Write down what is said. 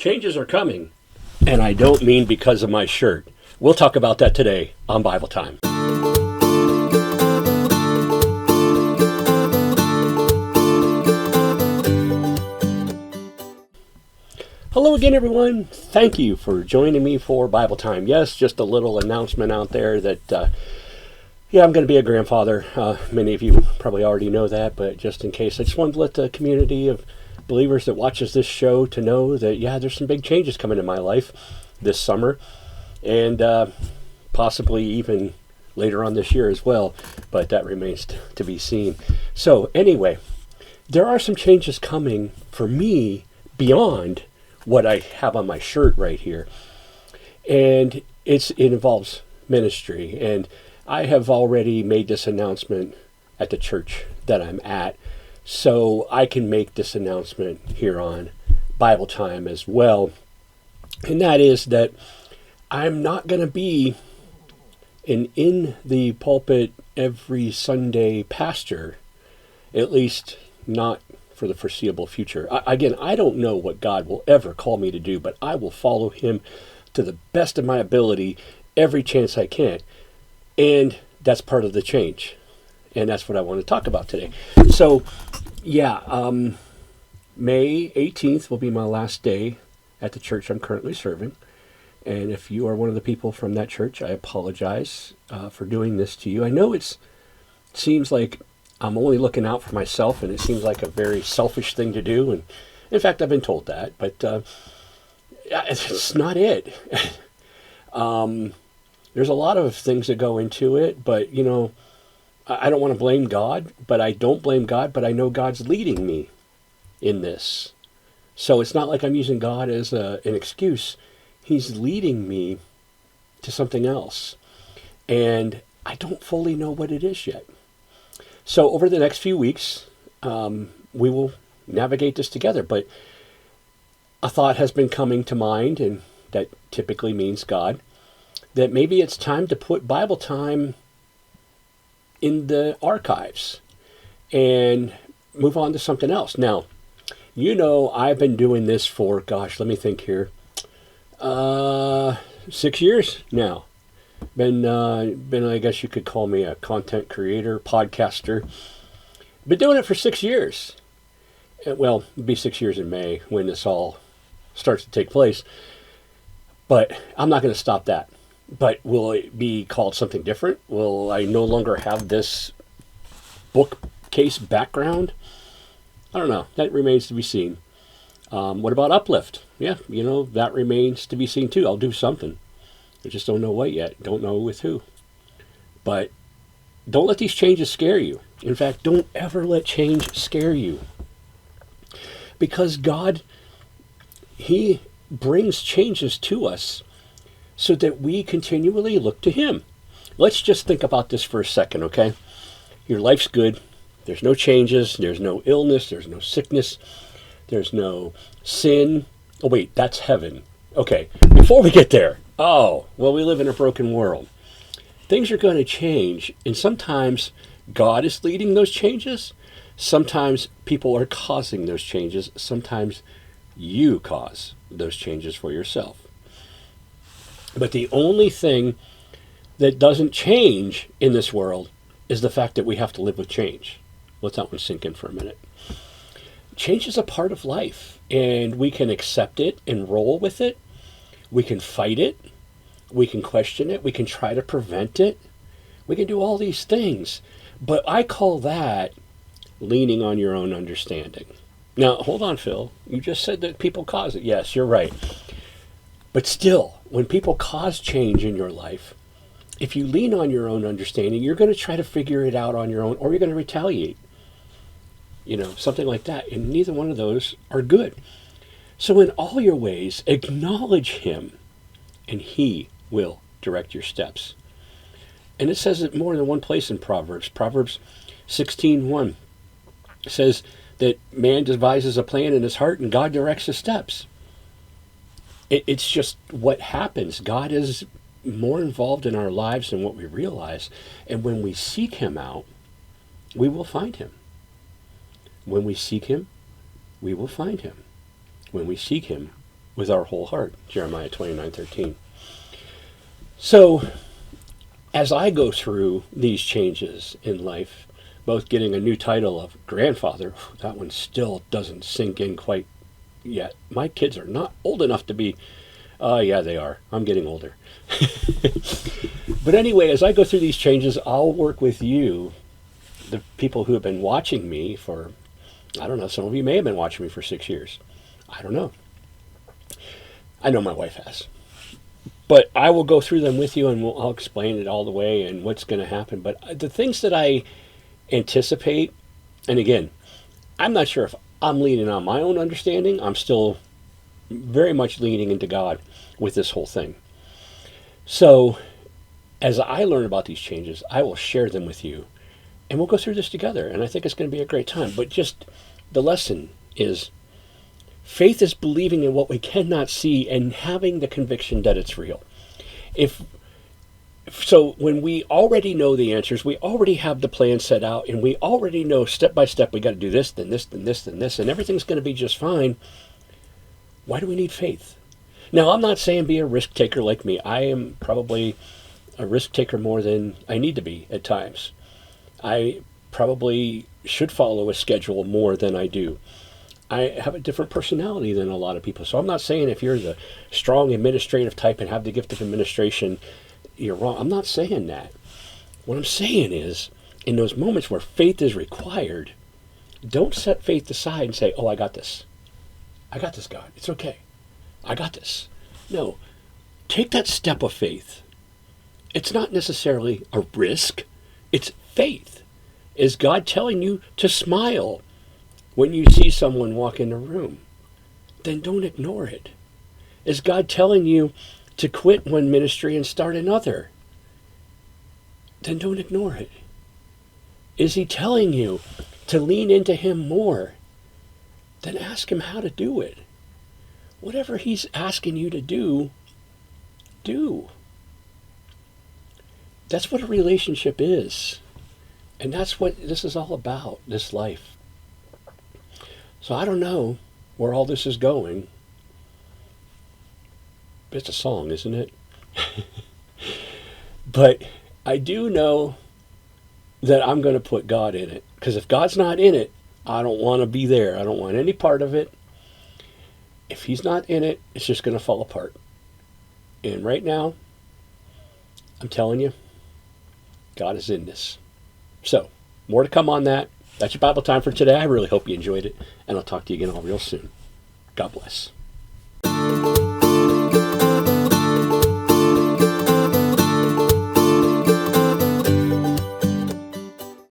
Changes are coming, and I don't mean because of my shirt. We'll talk about that today on Bible Time. Hello again, everyone. Thank you for joining me for Bible Time. Yes, just a little announcement out there that, I'm going to be a grandfather. Many of you probably already know that, but just in case, I just wanted to let the community of believers that watches this show to know that, there's some big changes coming in my life this summer, and possibly even later on this year as well, but that remains to be seen. So anyway, there are some changes coming for me beyond what I have on my shirt right here. And it involves ministry. And I have already made this announcement at the church that I'm at, so I can make this announcement here on Bible Time as well. And that is that I'm not going to be an in the pulpit every Sunday pastor, at least not for the foreseeable future. Again, I don't know what God will ever call me to do, but I will follow him to the best of my ability every chance I can. And that's part of the change. And that's what I want to talk about today. So, May 18th will be my last day at the church I'm currently serving. And if you are one of the people from that church, I apologize for doing this to you. I know it seems like I'm only looking out for myself, and it seems like a very selfish thing to do. And in fact, I've been told that, but it's not it. There's a lot of things that go into it, but I don't want to blame God, but I don't blame God, but I know God's leading me in this. So it's not like I'm using God as an excuse. He's leading me to something else, and I don't fully know what it is yet. So over the next few weeks, we will navigate this together. But a thought has been coming to mind, and that typically means God, that maybe it's time to put Bible Time in the archives and move on to something else. Now, I've been doing this for, let me think here, 6 years now. Been, I guess you could call me a content creator, podcaster. Been doing it for 6 years. Well, it'll be 6 years in May when this all starts to take place. But I'm not going to stop that. But will it be called something different? Will I no longer have this bookcase background? I don't know. That remains to be seen. What about Uplift? Yeah, that remains to be seen too. I'll do something. I just don't know what yet. Don't know with who. But don't let these changes scare you. In fact, don't ever let change scare you. Because God, he brings changes to us so that we continually look to him. Let's just think about this for a second, okay? Your life's good. There's no changes. There's no illness. There's no sickness. There's no sin. Oh, wait, that's heaven. Okay, before we get there, we live in a broken world. Things are going to change, and sometimes God is leading those changes. Sometimes people are causing those changes. Sometimes you cause those changes for yourself. But the only thing that doesn't change in this world is the fact that we have to live with change. Let that one sink in for a minute. Change is a part of life, and we can accept it and roll with it. We can fight it. We can question it. We can try to prevent it. We can do all these things. But I call that leaning on your own understanding. Now, hold on, Phil. You just said that people cause it. Yes, you're right. But still, when people cause change in your life, if you lean on your own understanding, you're going to try to figure it out on your own, or you're going to retaliate. Something like that. And neither one of those are good. So in all your ways, acknowledge him, and he will direct your steps. And it says it more than one place in Proverbs. Proverbs 16:1 says that man devises a plan in his heart, and God directs his steps. It's just what happens. God is more involved in our lives than what we realize. And when we seek him out, we will find him. When we seek him, we will find him. When we seek him, with our whole heart, Jeremiah 29:13. So, as I go through these changes in life, both getting a new title of grandfather, that one still doesn't sink in quite yet. My kids are not old enough to be, yeah, they are. I'm getting older. But anyway, as I go through these changes, I'll work with you, the people who have been watching me for, I don't know, some of you may have been watching me for 6 years. I don't know. I know my wife has. But I will go through them with you, and I'll explain it all the way and what's going to happen. But the things that I anticipate, and again, I'm not sure if I'm leaning on my own understanding. I'm still very much leaning into God with this whole thing. So as I learn about these changes, I will share them with you, and we'll go through this together. And I think it's going to be a great time. But just the lesson is, faith is believing in what we cannot see and having the conviction that it's real. So when we already know the answers, we already have the plan set out, and we already know step by step we got to do this, then this, then this, then this, and everything's going to be just fine, why do we need faith? Now, I'm not saying be a risk taker like me. I am probably a risk taker more than I need to be at times. I probably should follow a schedule more than I do. I have a different personality than a lot of people. So I'm not saying if you're the strong administrative type and have the gift of administration, you're wrong. I'm not saying that. What I'm saying is, in those moments where faith is required, don't set faith aside and say, oh, I got this. I got this, God. It's okay. I got this. No. Take that step of faith. It's not necessarily a risk. It's faith. Is God telling you to smile when you see someone walk in the room? Then don't ignore it. Is God telling you to quit one ministry and start another? Then don't ignore it. Is he telling you to lean into him more? Then ask him how to do it. Whatever he's asking you to do, do. That's what a relationship is. And that's what this is all about, this life. So I don't know where all this is going. It's a song, isn't it? But I do know that I'm going to put God in it. Because if God's not in it, I don't want to be there. I don't want any part of it. If he's not in it, it's just going to fall apart. And right now, I'm telling you, God is in this. So, more to come on that. That's your Bible time for today. I really hope you enjoyed it. And I'll talk to you again all real soon. God bless.